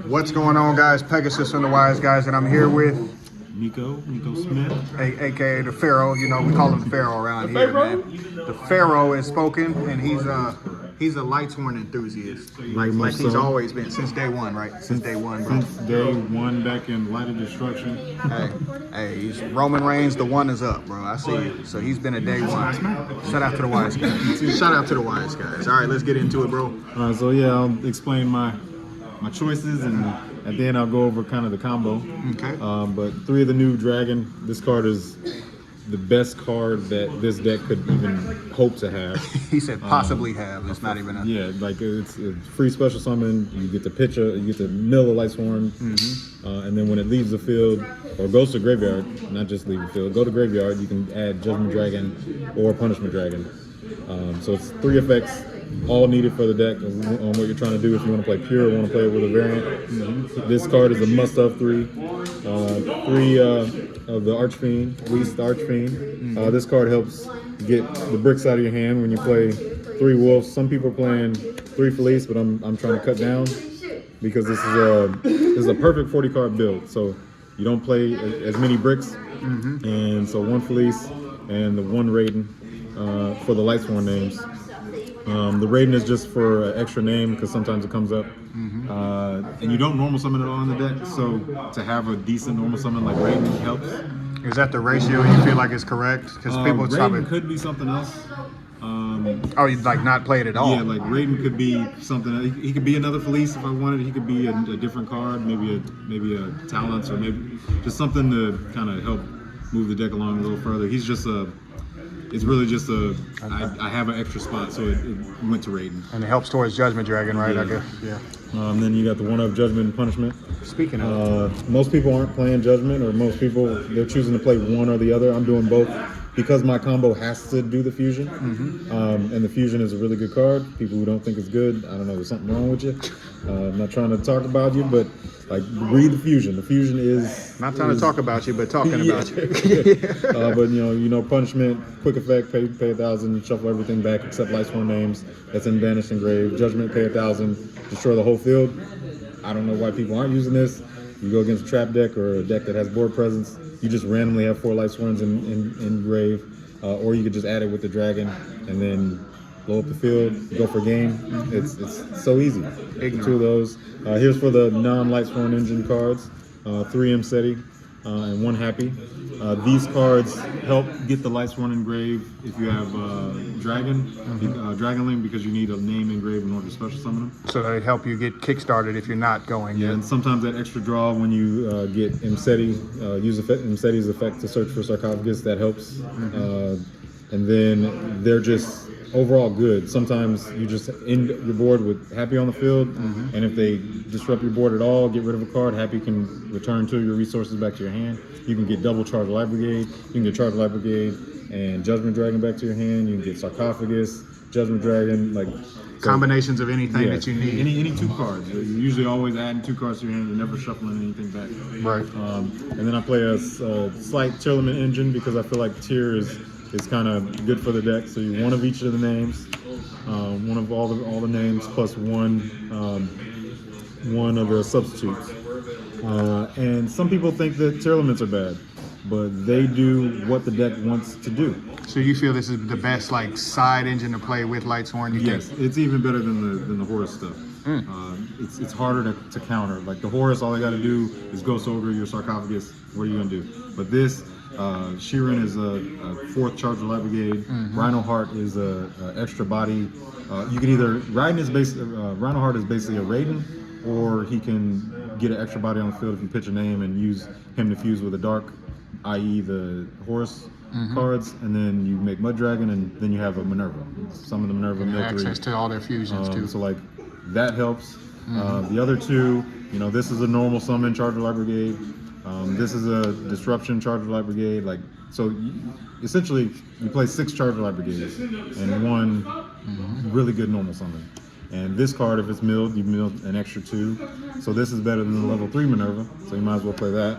What's going on, guys? Pegasus from the Wise Guys, and I'm here with Niko Smith, aka the Pharaoh. You know, we call him the Pharaoh around here, man. The Pharaoh is spoken, and he's a Lightsworn enthusiast, like he's always been since day one, right? Since day one, bro. Since day one, back in Light of Destruction. Hey, he's Roman Reigns. The one is up, bro. I see you. So he's been a day one. Shout out to the Wise Guys. Shout out to the Wise Guys. All right, let's get into it, bro. All right, so yeah, I'll explain my choices, and at the end I'll go over kind of the combo. Okay. But 3 of the new Dragon. This card is the best card that this deck could even hope to have. He said possibly have. It's not even a... Yeah, like it's a free special summon. You get to pitch you get to mill a Lightsworn, and then when it leaves the field or goes to graveyard, not just leave the field, go to graveyard, you can add Judgment Dragon or Punishment Dragon. So it's 3 effects, all needed for the deck on what you're trying to do. If you want to play pure or want to play it with a variant, this card is a must-have 3. 3 of the Archfiend, Least Archfiend. This card helps get the bricks out of your hand when you play 3 Wolves. Some people are playing 3 Felice, but I'm trying to cut down because this is a perfect 40 card build. So you don't play as many bricks, and so 1 Felice and the 1 Raiden for the Lightsworn names. The Raiden is just for an extra name because sometimes it comes up. And you don't normal summon it all in the deck, so to have a decent normal summon like Raiden helps. Is that the ratio you feel like is correct? Because people Raiden could be something else. Oh, you'd like not play it at all? Yeah, like Raiden could be something. He could be another Felice if I wanted. He could be a different card, maybe a Talents, or maybe just something to kind of help move the deck along a little further. He's just it's really just I have an extra spot, so it went to Raiden. And it helps towards Judgment Dragon, right? Yeah. I guess. Yeah. Then you got the 1 of Judgment and Punishment. Speaking of, most people aren't playing Judgment, or most people they're choosing to play one or the other. I'm doing both because my combo has to do the fusion, and the fusion is a really good card. People who don't think it's good, I don't know, there's something wrong with you. I'm not trying to talk about you, but like read the fusion. The fusion is not trying to talk about you, but talking about you. But you know, Punishment, quick effect, pay 1,000, shuffle everything back except Lightsworn names. That's in Banished and Grave. Judgment, pay 1,000, destroy the whole field. I don't know why people aren't using this. You go against a trap deck or a deck that has board presence, you just randomly have 4 Lightsworns in Grave, or you could just add it with the Dragon and then blow up the field, go for game. It's so easy. 2 of those. Here's for the non-Lightsworn engine cards. 3 Mseti and 1 Happy. These cards help get the Lightsworn engraved if you have Dragonling, because you need a name engraved in order to special summon them. So they help you get kickstarted if you're not going. Yeah, and sometimes that extra draw when you get Mseti, use Mseti's effect to search for Sarcophagus, that helps. And then they're just overall good. Sometimes you just end your board with Happy on the field, and if they disrupt your board at all, get rid of a card, Happy can return 2 of your resources back to your hand. You can get double Charge Light Brigade. You can get Charge Light Brigade and Judgment Dragon back to your hand. You can get Sarcophagus, Judgment Dragon, like combinations of anything that you need. Any 2 cards. You're usually always adding 2 cards to your hand. You're never shuffling anything back. Right. And then I play a slight Tearlaments engine because I feel like Tear is kind of good for the deck. So you 1 of each of the names, 1 of all the names plus 1 of the substitutes. And some people think that Tearlaments are bad, but they do what the deck wants to do. So you feel this is the best like side engine to play with Lightsworn? Yes, it's even better than the Horus stuff. It's harder to counter. Like the Horus, all they got to do is Ghost Ogre your Sarcophagus. What are you gonna do? But this, Sheeran is a 4th Charger Light Brigade. Rhino Heart is a extra body. You can either Rhino Heart is basically a Raiden, or he can get an extra body on the field if you pitch a name and use him to fuse with a dark, i.e. the Horus cards, and then you make Mud Dragon, and then you have a Minerva. Some of the Minerva and access to all their fusions too. So like that helps. The other 2, you know, this is a normal summon Charger Light Brigade. This is a Disruption Charger Light Brigade. Like, so essentially you play 6 Charger Light Brigades and 1 really good normal summon. And this card, if it's milled, you milled an extra 2. So this is better than the level 3 Minerva, so you might as well play that.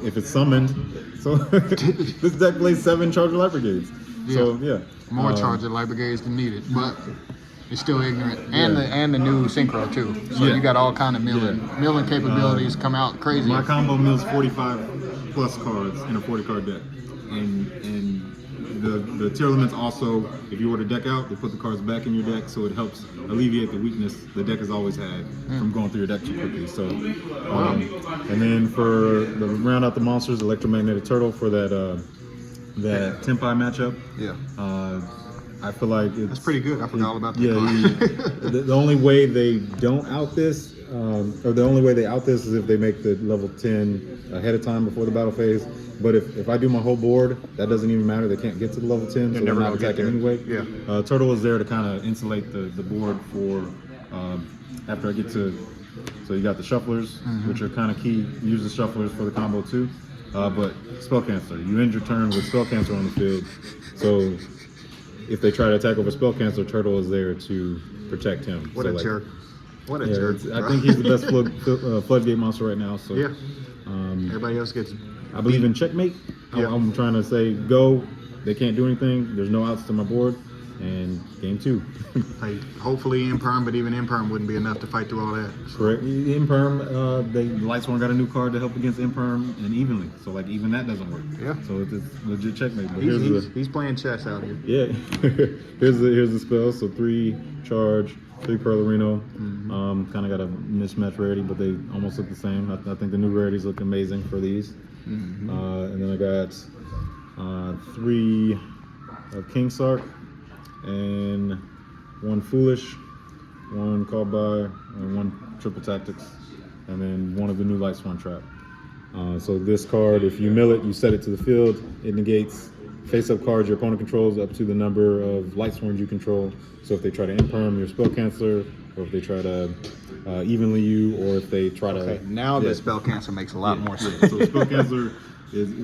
If it's summoned, so this deck plays 7 Charger Light Brigades. So yeah, more Charger Light Brigades than needed. But It's still ignorant, and the new synchro too. So you got all kind of milling capabilities come out crazy. My combo mills 45 plus cards in a 40 card deck, and the Tearlaments also, if you were to deck out, they put the cards back in your deck, so it helps alleviate the weakness the deck has always had from going through your deck too quickly. So, and then for the round out the monsters, Electromagnetic Turtle for that Tenpai matchup. Yeah. I feel like that's pretty good. I forgot all about that. The only way they don't out this, or the only way they out this is if they make the level 10 ahead of time before the battle phase. But if I do my whole board, that doesn't even matter. They can't get to the level 10, so they're not attacking anyway. Yeah. Turtle is there to kind of insulate the board for after I get to. So you got the shufflers, which are kind of key. Use the shufflers for the combo too. But spell canceller, you end your turn with spell canceller on the field. So if they try to attack over spell canceller, Turtle is there to protect him. What a jerk! What a jerk! I think he's the best floodgate monster right now. So everybody else gets. I believe in checkmate. I'm trying to say go. They can't do anything. There's no outs to my board. And game 2. Like, hopefully Imperm, but even Imperm wouldn't be enough to fight through all that. Correct. Imperm, Lightsworn got a new card to help against Imperm and evenly. So like even that doesn't work. Yeah. So it's legit checkmate. But he's playing chess out here. Yeah. here's the spell. So 3 charge, 3 Perlerino. Kind of got a mismatch rarity, but they almost look the same. I think the new rarities look amazing for these. And then I got 3 King Sark. And 1 Foolish, 1 Called By, and 1 Triple Tactics, and then 1 of the new Lightsworn Trap. So this card, if you mill it, you set it to the field, it negates face-up cards your opponent controls up to the number of Lightsworns you control. So if they try to Imperm your spell canceller, or if they try to evenly you, or if they try to... Okay, now the spell canceller makes a lot more sense. So spell canceller is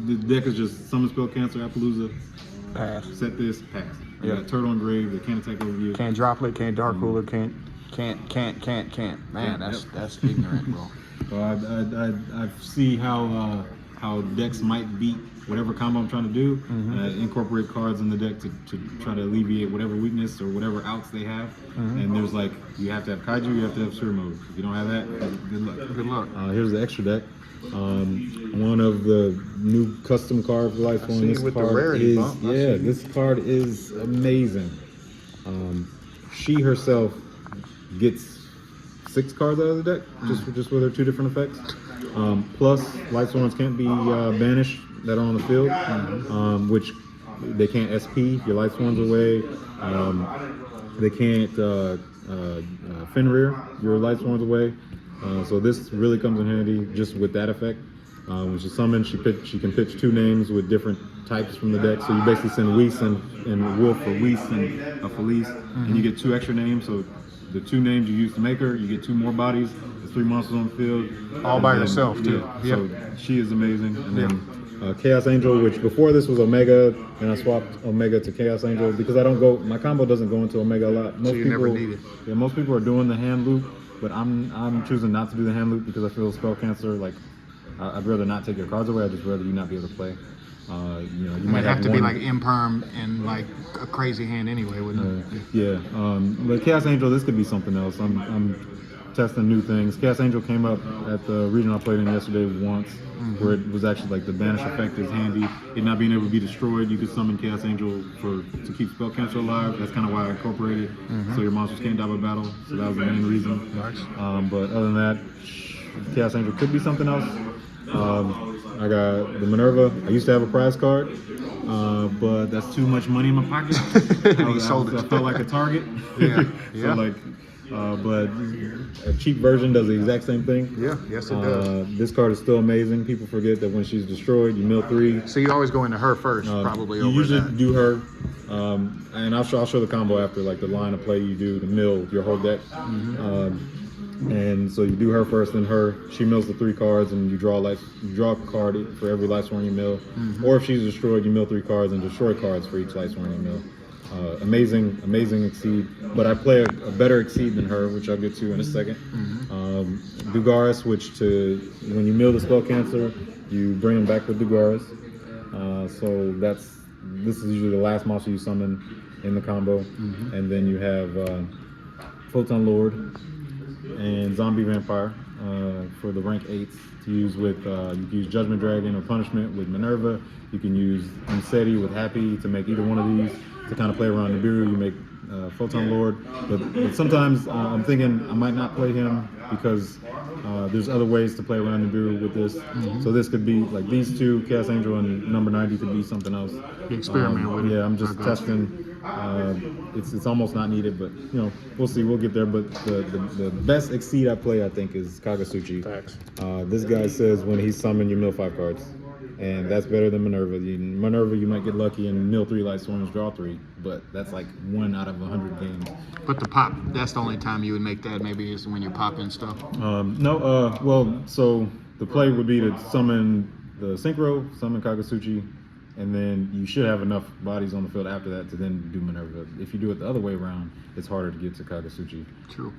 the deck is just summon spell canceller, Appaloosa, pass. Set this, pass. You got Turtle Engraved, they can't attack over you. Can't Droplet, can't Dark Cooler, can't. Man, that's ignorant, bro. So I see how decks might beat whatever combo I'm trying to do, and I incorporate cards in the deck to try to alleviate whatever weakness or whatever outs they have. And there's like, you have to have Kaiju, you have to have Sewer Mode. If you don't have that, good luck. Good luck. Here's the extra deck. One of the new custom cards for Lightsworn. This card is this card is amazing. She herself gets 6 cards out of the deck just with her 2 different effects. Plus, Lightsworns can't be banished that are on the field, which they can't SP your Lightsworns away. They can't Fenrir your Lightsworns away. So this really comes in handy just with that effect. When she summons, she can pitch 2 names with different types from the deck. So you basically send Weiss and Wolf for Weiss and a Felice, and you get 2 extra names. So the 2 names you use to make her, you get 2 more bodies. There's 3 monsters on the field. All by herself, too. Yeah. So she is amazing. And then Chaos Angel, which before this was Omega, and I swapped Omega to Chaos Angel because my combo doesn't go into Omega a lot. Most people never need it. Yeah, most people are doing the hand loop. But I'm choosing not to do the hand loop because I feel spell canceller. Like I'd rather not take your cards away. I'd just rather you not be able to play. You might have to be like Imperm and like a crazy hand anyway, wouldn't it? But Chaos Angel, this could be something else. I'm testing new things. Chaos Angel came up at the regional I played in yesterday once, where it was actually like the banish effect is handy. It not being able to be destroyed, you could summon Chaos Angel to keep spell canceller alive. That's kind of why I incorporated it, so your monsters can't die by battle. So that was the main reason. Nice. But other than that, Chaos Angel could be something else. I got the Minerva. I used to have a prize card, but that's too much money in my pocket. I felt like a target. So like. But a cheap version does the exact same thing. Yeah, yes it does. This card is still amazing. People forget that when she's destroyed, you mill 3. So you always go into her first, probably. You usually do her, and I'll show the combo after, like the line of play you do to mill your whole deck. And so you do her first, then her. She mills the 3 cards, and you draw a card for every Lightsworn you mill. Or if she's destroyed, you mill 3 cards and destroy cards for each Lightsworn you mill. Amazing Exceed, but I play a better Exceed than her, which I'll get to in a second. Dugaris, which when you mill the spell canceller, you bring him back with Dugaris. So this is usually the last monster you summon, in the combo. And then you have Photon Lord and Zombie Vampire for the rank 8s to use with, you can use Judgment Dragon or Punishment with Minerva. You can use Unseti with Happy to make either one of these to kind of play around Nibiru. You make Photon Lord, but sometimes I'm thinking I might not play him because there's other ways to play around Nibiru with this. So this could be like these two, Chaos Angel and number 90 could be something else. Experiment with it. Yeah, I'm just testing. It's almost not needed, but you know, we'll see. We'll get there. But the best Exceed I play, I think, is Kagasuchi. Facts. This guy says when he's summoned, you mill 5 cards. And that's better than Minerva. Minerva, you might get lucky and mill 3 Lightsworns, draw 3, but that's like 1 out of 100 games. But the pop, that's the only time you would make that, maybe, is when you're popping stuff. Well, so the play would be to summon the Synchro, summon Kagasuchi, and then you should have enough bodies on the field after that to then do Minerva. If you do it the other way around, it's harder to get to Kagasuchi. True.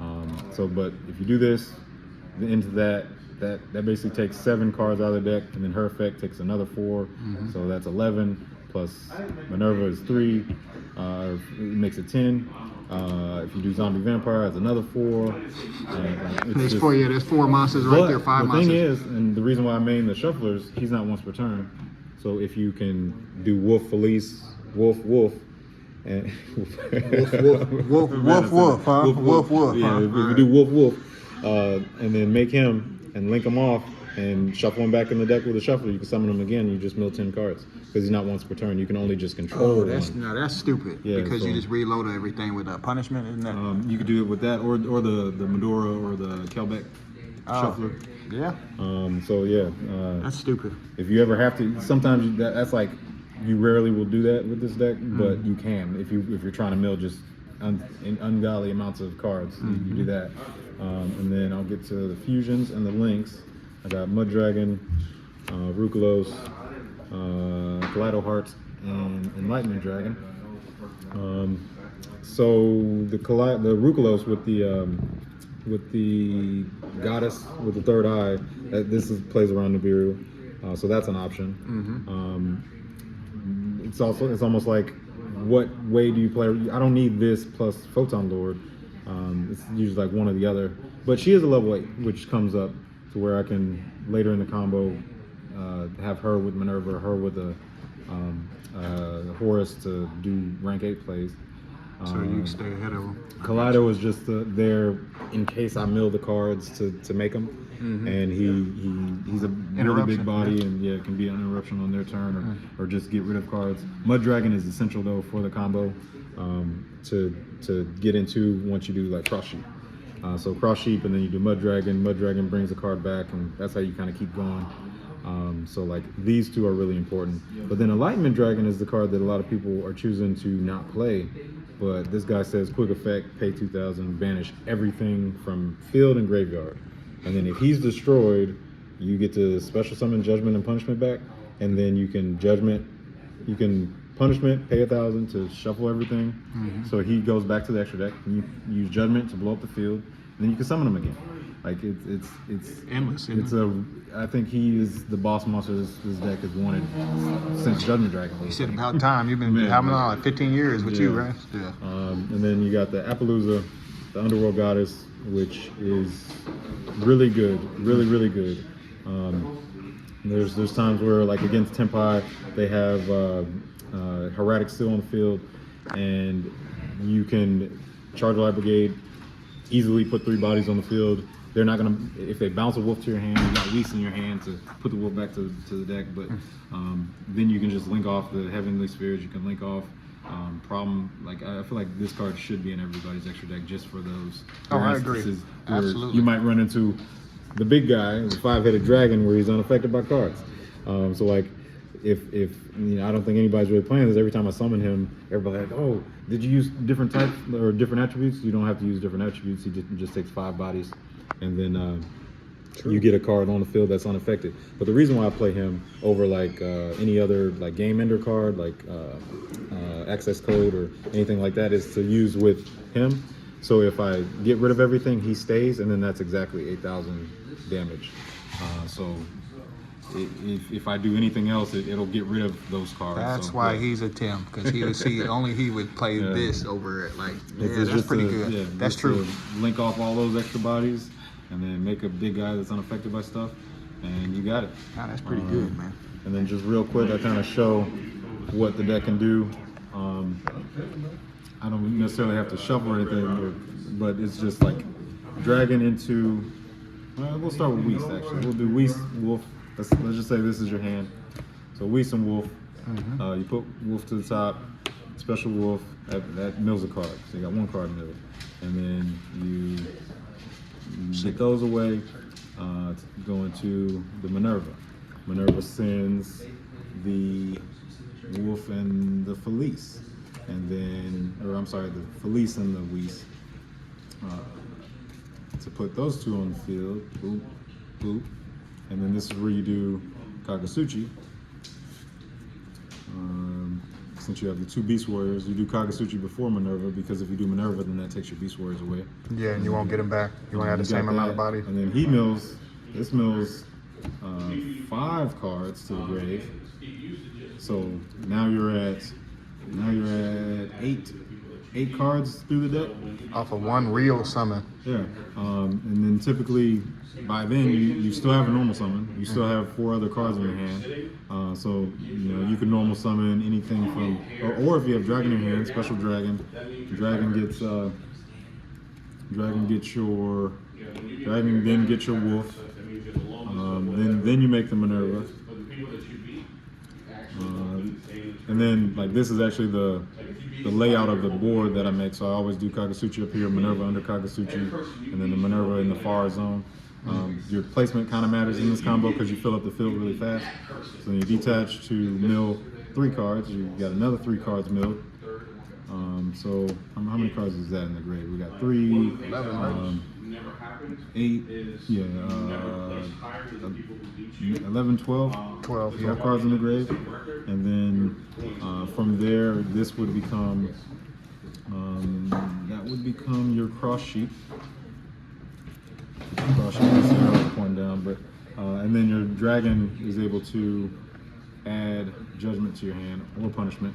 But if you do this, into that basically takes 7 cards out of the deck, and then her effect takes another 4, so that's 11, plus Minerva is 3, it makes it 10. If you do Zombie Vampire, it's another 4. There's 4 monsters right there, 5 monsters. The thing is, and the reason why I main the Shufflers, he's not once per turn, so if you can do Wolf Felice, Wolf, and Wolf, huh? Wolf. Yeah, if you do Wolf, and then make him and link him off and shuffle him back in the deck with a shuffler, you can summon him again. You just mill 10 cards because he's not once per turn. You can only just control. That's stupid. Yeah, because you just reload everything with a punishment, isn't that? You could do it with that, or the Medora or the Kelbeck shuffler. Yeah. That's stupid. If you ever have to, sometimes that's like you rarely will do that with this deck, but you can if you're trying to mill just ungodly amounts of cards. You do that. And then I'll get to the fusions and the links. I got Mud Dragon, Rukulos, Kaleido Heart, and Enlightenment Dragon. So the Rukulos with the goddess with the third eye, plays around Nibiru, so that's an option. It's almost like, what way do you play? I don't need this plus Photon Lord. It's usually like one or the other, but she is a level 8, which comes up to where I can later in the combo have her with Minerva, her with the Horus to do rank 8 plays. So you can stay ahead of them. Kaleido is just there in case I mill the cards to make them, and he's a really big body and can be an interruption on their turn or just get rid of cards. Mud Dragon is essential though for the combo to get into once you do like Cross Sheep. So Cross Sheep and then you do Mud Dragon. Mud Dragon brings the card back, and that's how you kind of keep going. So like these two are really important. But then Enlightenment Dragon is the card that a lot of people are choosing to not play. But this guy says quick effect, pay 2,000, banish everything from field and graveyard. And then if he's destroyed, you get to special summon Judgment and Punishment back. And then you can Punishment, pay 1,000 to shuffle everything. So he goes back to the extra deck. And you use Judgment to blow up the field. And then you can summon him again. Like it's endless. I think he is the boss monster this deck has wanted since Judgment Dragon. You said about time. You've been how many, like 15 years with you, right? Yeah. And then you got the Appaloosa, the Underworld Goddess, which is really good, really good. There's times where like against Tempai they have Hieratic still on the field, and you can charge a Light Brigade, easily put 3 bodies on the field. They're not gonna, if they bounce a wolf to your hand, you got Lease in your hand to put the wolf back to the deck. But then you can just link off the Heavenly Spheres. You can link off Problem. Like I feel like this card should be in everybody's extra deck just for those. I agree. Absolutely. You might run into the big guy, the 5-headed dragon, where he's unaffected by cards. So like, if I don't think anybody's really playing this. Every time I summon him, everybody's like, oh, did you use different types or different attributes? You don't have to use different attributes. He just takes 5 bodies. And then you get a card on the field that's unaffected. But the reason why I play him over like any other like game ender card, like access code or anything like that, is to use with him. So if I get rid of everything, he stays, and then that's exactly 8,000 damage. So if I do anything else, it'll get rid of those cards. That's so, why yeah. he's a Tim, because he would see only he would play this over it. Like, It's that's pretty to, good. Yeah, That's just true. to link off all those extra bodies, and then make a big guy that's unaffected by stuff, and you got it. Nah, that's pretty good, man. And then just real quick, I kind of show what the deck can do. I don't necessarily have to shuffle or anything, but it's just like dragging into. We'll start with Whist actually. We'll do Whist, Wolf. Let's just say this is your hand. So Whist and Wolf. You put Wolf to the top. Special Wolf. That mills a card. So you got one card milled, and then you get those away. Go into the Minerva. Minerva sends the Wolf and the Felice, and then, the Felice and the Whist. To put those two on the field, boop, boop, and then this is where you do Kagasuchi. Since you have the two Beast Warriors, you do Kagasuchi before Minerva, because if you do Minerva, then that takes your Beast Warriors away. Yeah, and you won't get him back. You won't have the same amount of body. And then this mills 5 cards to the grave. So now you're at 8 cards through the deck. Off of one real summon. Yeah, and then typically by then you still have a normal summon. You still have 4 other cards in your hand. So you can normal summon anything from, or if you have dragon in your hand, special dragon. Dragon then gets your wolf. Then you make the Minerva. And then like this is actually the layout of the board that I make. So I always do Kagasuchi up here, Minerva under Kagasuchi, and then the Minerva in the far zone. Your placement kind of matters in this combo because you fill up the field really fast. So then you detach to mill 3 cards. You got another 3 cards milled. So how many cards is that in the grave? We got 3, 8, 11, 12. 12 cards in the grave. And then from there, this would become, your cross sheet. Point down, but and then your dragon is able to add judgment to your hand or punishment.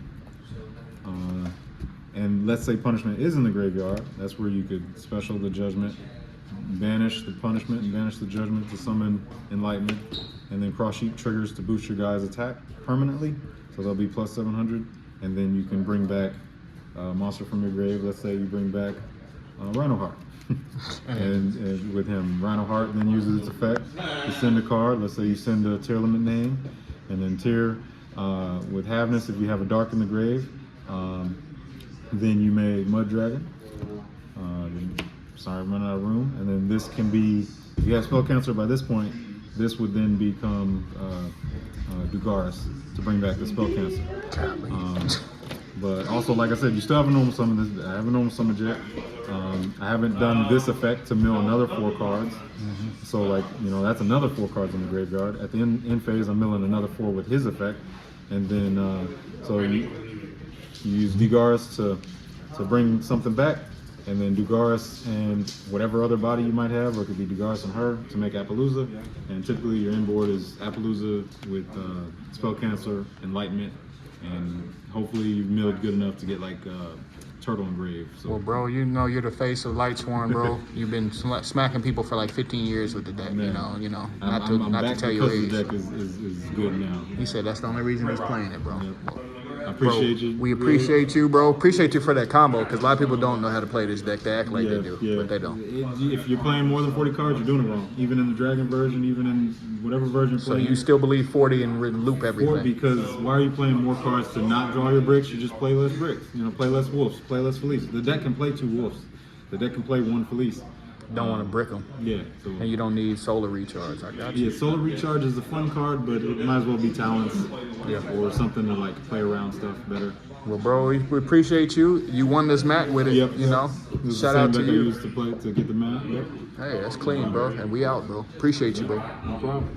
And let's say punishment is in the graveyard. That's where you could special the judgment, banish the punishment, and banish the judgment to summon enlightenment, and then cross sheet triggers to boost your guy's attack permanently. So they'll be plus 700, and then you can bring back a monster from your grave. Let's say you bring back Rhino Heart. and with him, Rhino Heart then uses its effect to send a card. Let's say you send a Tearlament name, and then Tear with Havness, if you have a dark in the grave, then you made Mud Dragon. Sorry, I'm running out of room. And then this can be, if you have Spell Cancer by this point, this would then become Dugaris to bring back the Spell Cancer. But also, like I said, you still have a normal summon. I have a normal summon jet. I haven't done this effect to mill another 4 cards. So like, that's another 4 cards in the graveyard. At the end phase, I'm milling another 4 with his effect. And then, so you use Dugaris to bring something back. And then Dugaris and whatever other body you might have, or it could be Dugaris and her to make Appaloosa. And typically your inboard is Appaloosa with Spell Cancer, Enlightenment, and hopefully you've milled good enough to get like Turtle Engrave. So. Well, bro, you're the face of Lightsworn, bro. You've been smacking people for like 15 years with the deck. Man, Not to tell you age. The deck is good now. He said that's the only reason he's playing it, bro. Yep. I appreciate you. We appreciate you, bro. Appreciate you for that combo, because a lot of people don't know how to play this deck. They act like they do, but they don't. If you're playing more than 40 cards, you're doing it wrong. Even in the Dragon version, even in whatever version you're playing. So you still believe 40 and loop everything? 40, because why are you playing more cards to not draw your bricks? You just play less bricks. Play less wolves, play less Felice. The deck can play 2 wolves. The deck can play 1 Felice. Don't want to brick them. Yeah. So, and you don't need Solar Recharge. I got you. Yeah, Solar Recharge is a fun card, but it might as well be Talents or something to like play around stuff better. Well, bro, we appreciate you. You won this mat with it, Shout out to you. I used to play to get the mat. Yep. Hey, that's clean, bro. And we out, bro. Appreciate you, bro. No problem.